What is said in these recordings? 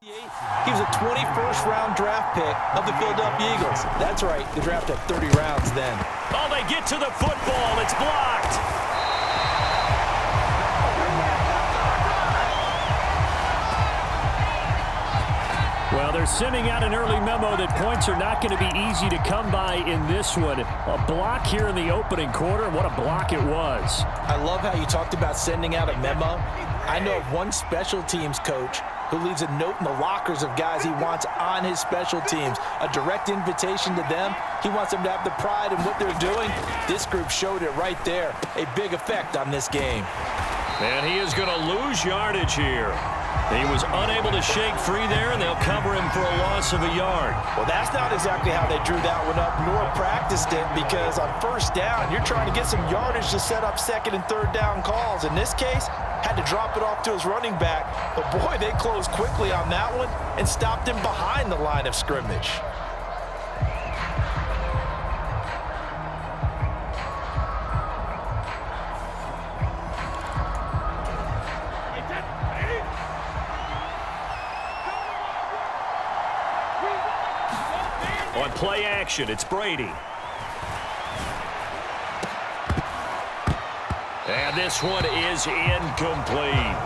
He was a 21st round draft pick of the Philadelphia Eagles. That's right, the draft had 30 rounds then. Oh, they get to the football. It's blocked. Well, they're sending out an early memo that points are not going to be easy to come by in this one. A block here in the opening quarter, and what a block it was. I love how you talked about sending out a memo. I know of one special teams coach who leaves a note in the lockers of guys he wants on his special teams. A direct invitation to them. He wants them to have the pride in what they're doing. This group showed it right there. A big effect on this game. And he is going to lose yardage here. He was unable to shake free there, and they'll cover him for a loss of a yard. Well, that's not exactly how they drew that one up, nor practiced it, because on first down, you're trying to get some yardage to set up second and third down calls. In this case, had to drop it off to his running back. But, boy, they closed quickly on that one and stopped him behind the line of scrimmage. On play action, it's Brady. And this one is incomplete.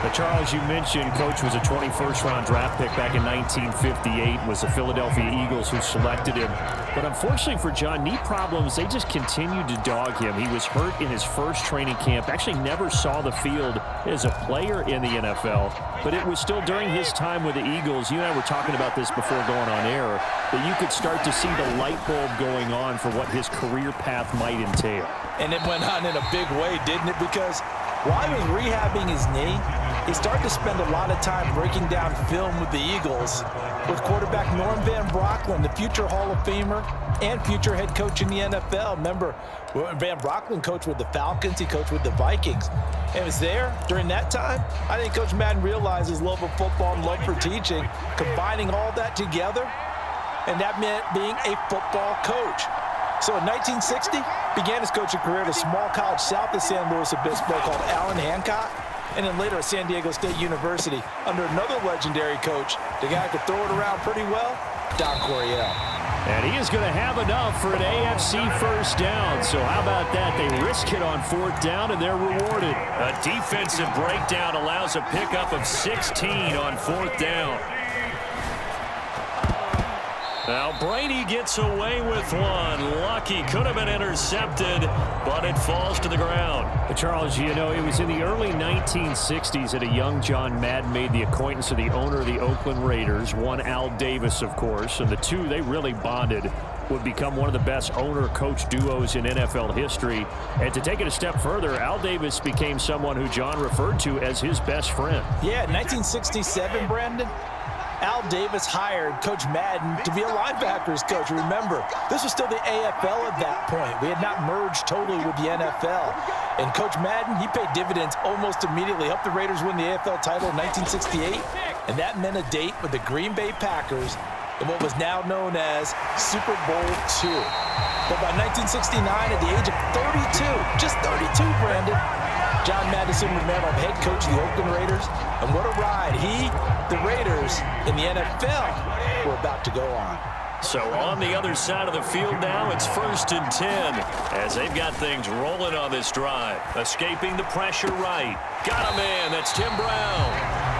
But Charles, you mentioned Coach was a 21st round draft pick back in 1958. Was the Philadelphia Eagles who selected him. But unfortunately for John, knee problems, they just continued to dog him. He was hurt in his first training camp. Actually never saw the field as a player in the NFL. But it was still during his time with the Eagles. You and I were talking about this before going on air, that you could start to see the light bulb going on for what his career path might entail. And it went on in a big way, didn't it? Because while he was rehabbing his knee, he started to spend a lot of time breaking down film with the Eagles with quarterback Norm Van Brocklin, the future Hall of Famer and future head coach in the NFL. Remember, Van Brocklin coached with the Falcons. He coached with the Vikings. And it was there during that time. I think Coach Madden realized his love of football and love for teaching, combining all that together, and that meant being a football coach. So in 1960, began his coaching career at a small college south of San Luis Obispo called Allen Hancock, and then later at San Diego State University under another legendary coach, the guy who could throw it around pretty well, Don Coryell. And he is going to have enough for an AFC first down. So how about that? They risk it on fourth down, and they're rewarded. A defensive breakdown allows a pickup of 16 on fourth down. Now Brady gets away with one. Lucky, could have been intercepted, but it falls to the ground. But Charles, you know, it was in the early 1960s that a young John Madden made the acquaintance of the owner of the Oakland Raiders, one Al Davis, of course, and the two, they really bonded, would become one of the best owner-coach duos in NFL history. And to take it a step further, Al Davis became someone who John referred to as his best friend. Yeah, 1967, Brandon. Al Davis hired Coach Madden to be a linebackers coach. Remember, this was still the AFL at that point. We had not merged totally with the NFL. And Coach Madden, he paid dividends almost immediately. Helped the Raiders win the AFL title in 1968. And that meant a date with the Green Bay Packers in what was now known as Super Bowl II. But by 1969, at the age of 32, just 32, Brandon, John Madden assumed the mantle of head coach of the Oakland Raiders. And what a ride he, the Raiders, in the NFL were about to go on. So on the other side of the field now, it's 1st and 10 as they've got things rolling on this drive. Escaping the pressure right. Got a man. That's Tim Brown.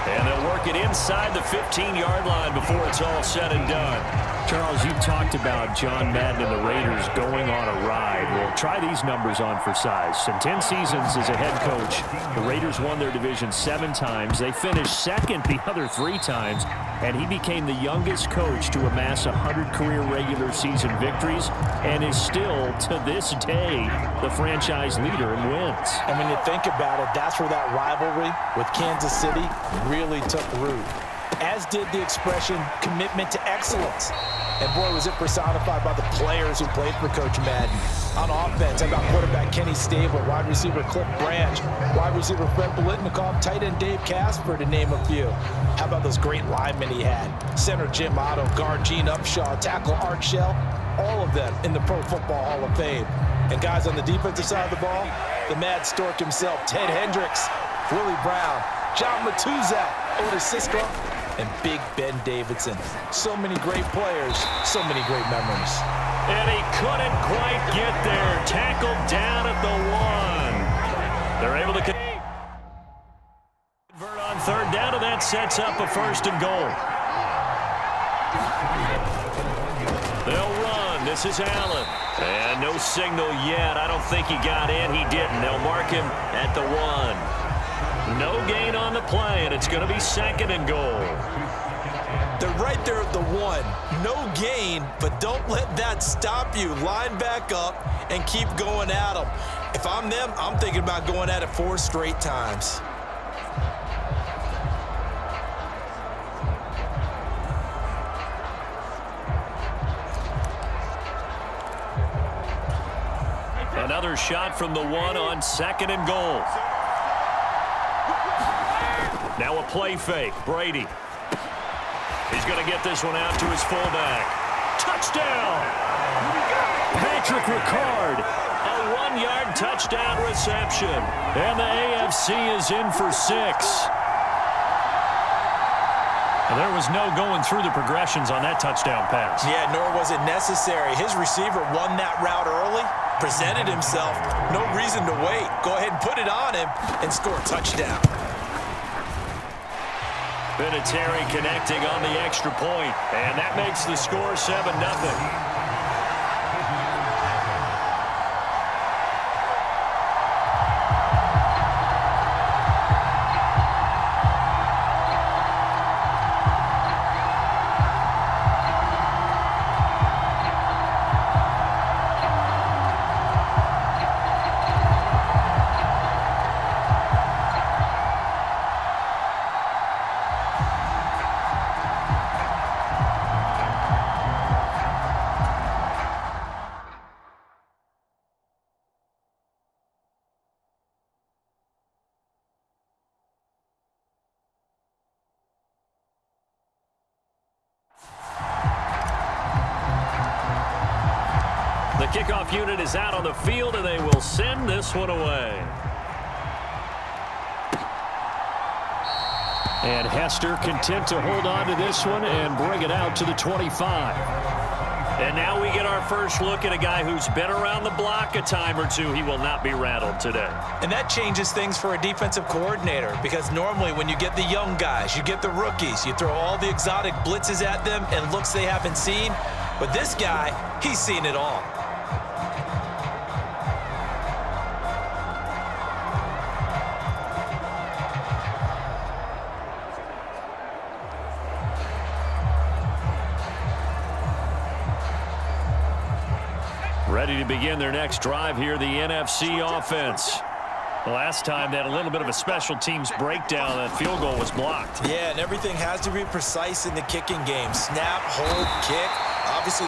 And they'll work it inside the 15-yard line before it's all said and done. Charles, you talked about John Madden and the Raiders going on a ride. Well, try these numbers on for size. In 10 seasons as a head coach, the Raiders won their division 7 times. They finished second the other 3 times, and he became the youngest coach to amass 100 career regular season victories and is still, to this day, the franchise leader in wins. And when you think about it, that's where that rivalry with Kansas City really took root, as did the expression commitment to excellence. And boy, was it personified by the players who played for Coach Madden. On offense, how about quarterback Kenny Stabler, wide receiver Cliff Branch, wide receiver Fred Biletnikoff, tight end Dave Casper, to name a few. How about those great linemen he had? Center Jim Otto, guard Gene Upshaw, tackle Art Shell, all of them in the Pro Football Hall of Fame. And guys on the defensive side of the ball, the Mad Stork himself, Ted Hendricks, Willie Brown, John Matuszak, Otis Siskla, and Big Ben Davidson. So many great players, so many great memories. And he couldn't quite get there. Tackled down at the 1. They're able to convert on third down, and that sets up a 1st and goal. They'll run. This is Allen. And no signal yet. I don't think he got in. He didn't. They'll mark him at the 1. No gain on the play, and it's going to be 2nd and goal. They're right there at the 1. No gain, but don't let that stop you. Line back up and keep going at them. If I'm them, I'm thinking about going at it 4 straight times. Another shot from the 1 on 2nd and goal. Now a play fake. Brady. He's going to get this one out to his fullback. Touchdown! Patrick Ricard. A 1-yard touchdown reception. And the AFC is in for 6. And there was no going through the progressions on that touchdown pass. Yeah, nor was it necessary. His receiver won that route early, presented himself. No reason to wait. Go ahead and put it on him and score a touchdown. Vinatieri connecting on the extra point, and that makes the score 7-0. The kickoff unit is out on the field, and they will send this one away. And Hester content to hold on to this one and bring it out to the 25. And now we get our first look at a guy who's been around the block a time or two. He will not be rattled today. And that changes things for a defensive coordinator, because normally when you get the young guys, you get the rookies, you throw all the exotic blitzes at them and looks they haven't seen. But this guy, he's seen it all. Ready to begin their next drive here, the NFC offense. The last time they had a little bit of a special teams breakdown. That field goal was blocked. Yeah, and everything has to be precise in the kicking game. Snap, hold, kick. Obviously,